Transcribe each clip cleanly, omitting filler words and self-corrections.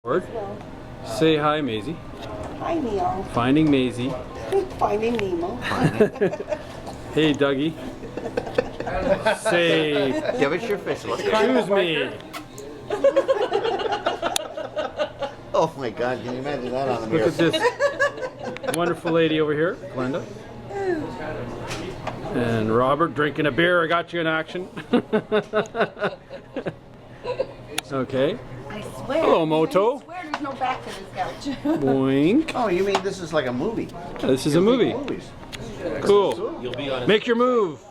Word. Say hi, Maisie. Hi, Neil. Finding Maisie. Finding Nemo. Hey, Dougie. Say, Give us your fish look. excuse me. Oh my God, can you imagine that on the Look mirror? at this wonderful lady over here, Glenda. And Robert drinking a beer. I got you in action. Okay. I swear. Hello, Moto. I swear there's no back to this couch. Boink. Oh, you mean this is like a movie? Yeah, this is a movie. Movies. Cool. You'll be on Make your move.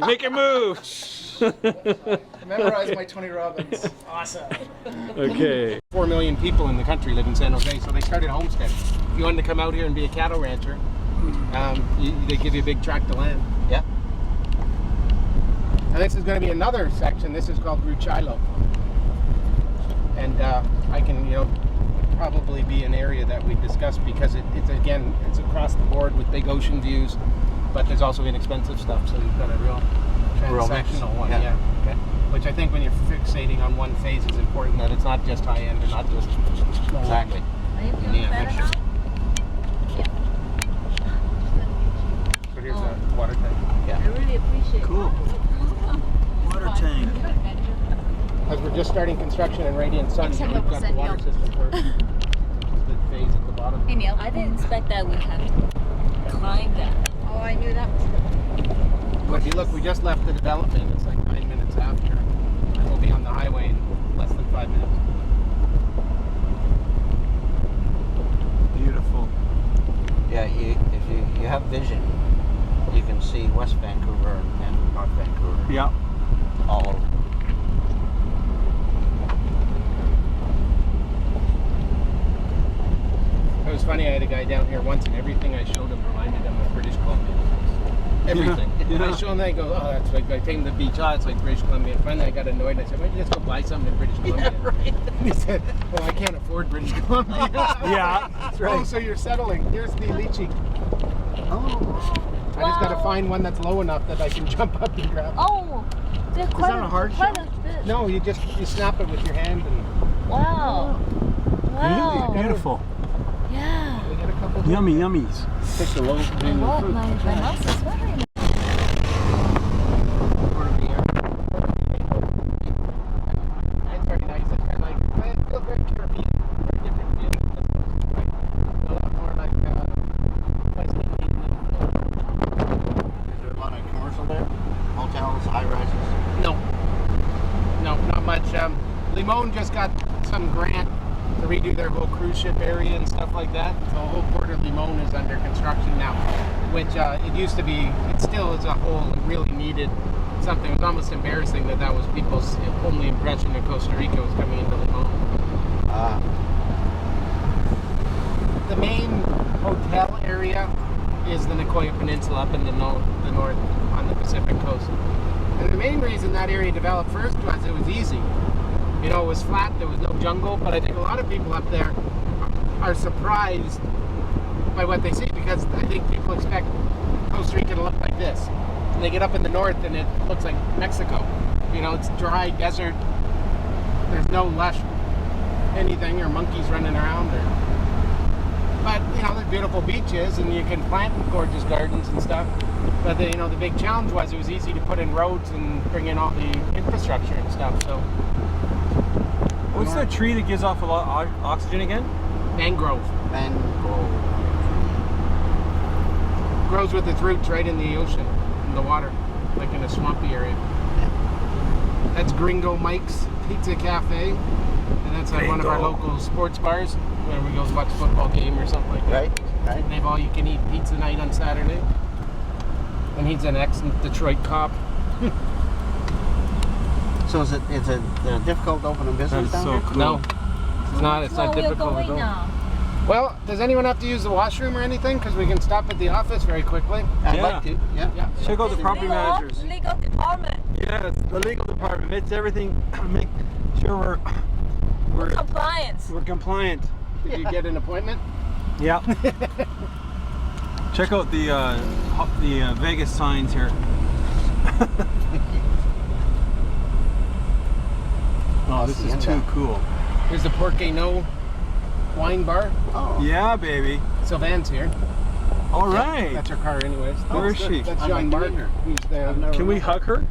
Make your move. Memorize my Tony Robbins. Awesome. Okay. 4 million people in the country live in San Jose, so they started homesteading. If you wanted to come out here and be a cattle rancher, they give you a big tract of land. Yeah. And this is going to be another section. This is called Ruchilo. And I can, probably be an area that we discuss because it's across the board with big ocean views, but there's also inexpensive stuff. So you've got a real transactional one, yeah. Okay. Which I think when you're fixating on one phase is important, that it's not just high end or not just small. Exactly. You need a mixture. So here's a water tank. Yeah. I really appreciate it. Cool. Water tank. As we're just starting construction in Radiant Sun, so we've got the water system first. This is the phase at the bottom. Hey Neil, I didn't expect that we'd have to climb that. Oh, I knew that was But if you look, we just left the development. It's like 9 minutes after. And we'll be on the highway in less than 5 minutes. Beautiful. Yeah, if you have vision, you can see West Vancouver and North Vancouver. Yeah. All over. It was funny, I had a guy down here once and everything I showed him reminded him of British Columbia. Everything. Yeah. I showed him that, he goes, oh, that's like, I take him to the beach, oh, it's like British Columbia. And finally I got annoyed and I said, why don't you just go buy something in British Columbia? Yeah, right. And he said, well, I can't afford British Columbia. Yeah, that's right. Oh, so you're settling. Here's the lychee. Oh. I just got to find one that's low enough that I can jump up and grab it. Oh, they're quite that a hard quite a bit. No, you snap it with your hand and Wow. Wow. Beautiful. Yeah. we get a couple. Yummy yummies. Take the low hanging Oh, fruit. my mouth is watering. It's very nice. It's kind of like, I feel very Caribbean. Very different feel. Right. A lot more like West Indian. Is there a lot of commercial there? Hotels, high rises? No, not much. Limon just got some grant to redo their whole cruise ship area and stuff like that. So the whole port of Limon is under construction now, which it used to be. It still is a whole really needed something. It was almost embarrassing that was people's only impression of Costa Rica was coming into Limon. The main hotel area is the Nicoya Peninsula up in the north on the Pacific coast. And the main reason that area developed first was it was easy. It was flat, there was no jungle, but I think a lot of people up there are surprised by what they see because I think people expect Costa Rica to look like this. And they get up in the north and it looks like Mexico. It's dry desert. There's no lush anything or monkeys running around. But, there's beautiful beaches and you can plant gorgeous gardens and stuff. But the big challenge was it was easy to put in roads and bring in all the infrastructure and stuff. So, What's that tree that gives off a lot of oxygen again? mangrove Mangrove. grows with its roots right in the ocean, in the water, like in a swampy area. That's Gringo Mike's Pizza Cafe, and that's like one of our local sports bars where we go watch a football game or something like that. Right. They have all-you-can-eat pizza night on Saturday. And he's an ex-Detroit cop. So is it difficult to open a business That's down so here? cool. No, it's not. It's not We're difficult at going all. now. Well, does anyone have to use the washroom or anything? Because we can stop at the office very quickly. I'd Yeah. like to. Yeah. Check out the property managers. Legal department. Yeah, it's the legal department. It's everything. Make sure we're Compliance. we're compliant. Did you get an appointment? Yeah. Check out the Vegas signs here. Oh, this is too cool. Here's the Porcano wine bar. Oh. Yeah, baby. Sylvan's here. All right. That's her car anyways. Where is she? That's I'd John like to Mark. meet He's the, Can we hug her?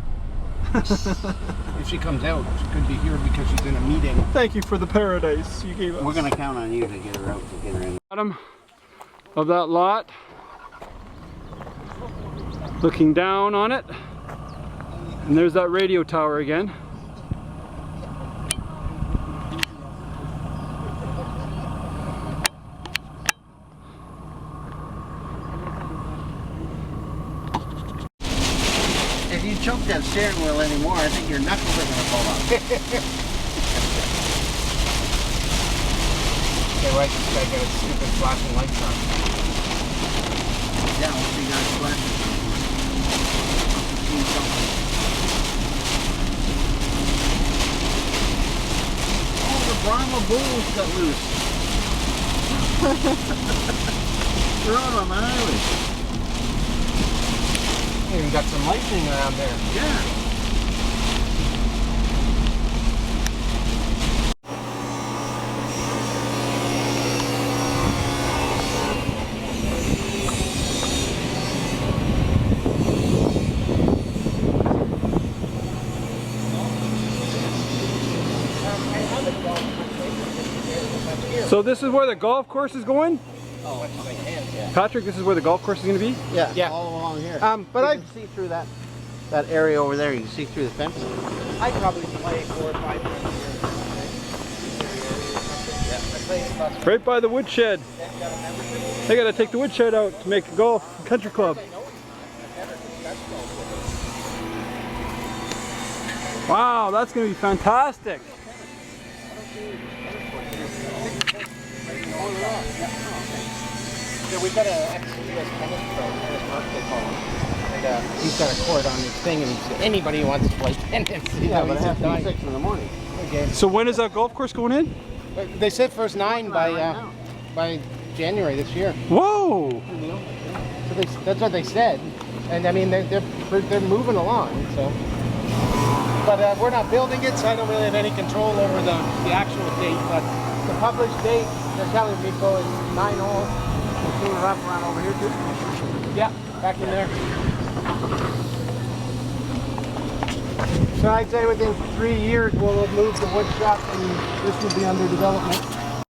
if she comes out, she could be here because she's in a meeting. Thank you for the paradise you gave us. We're gonna count on you to get her out, to get her in. Bottom of that lot. Looking down on it. And there's that radio tower again. If you choke that steering wheel anymore, I think your knuckles are gonna fall off. Okay, why does this guy got his stupid flashing lights on? Yeah, once you got flashes. Oh, the Brahma bulls got loose. They're out on the highway. Even got some lightning around there. Yeah. So this is where the golf course is going? Oh, yeah. Patrick, this is where the golf course is going to be? Yeah, Yeah. all along here. But you I can see through that area over there. You can see through the fence. I probably play 4 or 5 minutes here. Right by the woodshed. They got to take the woodshed out to make a golf country club. Wow, that's going to be fantastic. Yeah, we got a ex-US tennis pro, tennis Mark, they call him. And he's got a court on his thing, and he said, anybody who wants to play tennis. Yeah, but it has to be 6 in the morning. Okay. So when is that golf course going in? They said first 9 by January this year. Whoa! So that's what they said. And I mean, they're moving along, so. But we're not building it, so I don't really have any control over the actual date. But the published date, they're telling people is 9 holes. We'll pull her up around over here too. Yeah, back in there. So I'd say within 3 years we'll have moved the wood shop and this will be under development.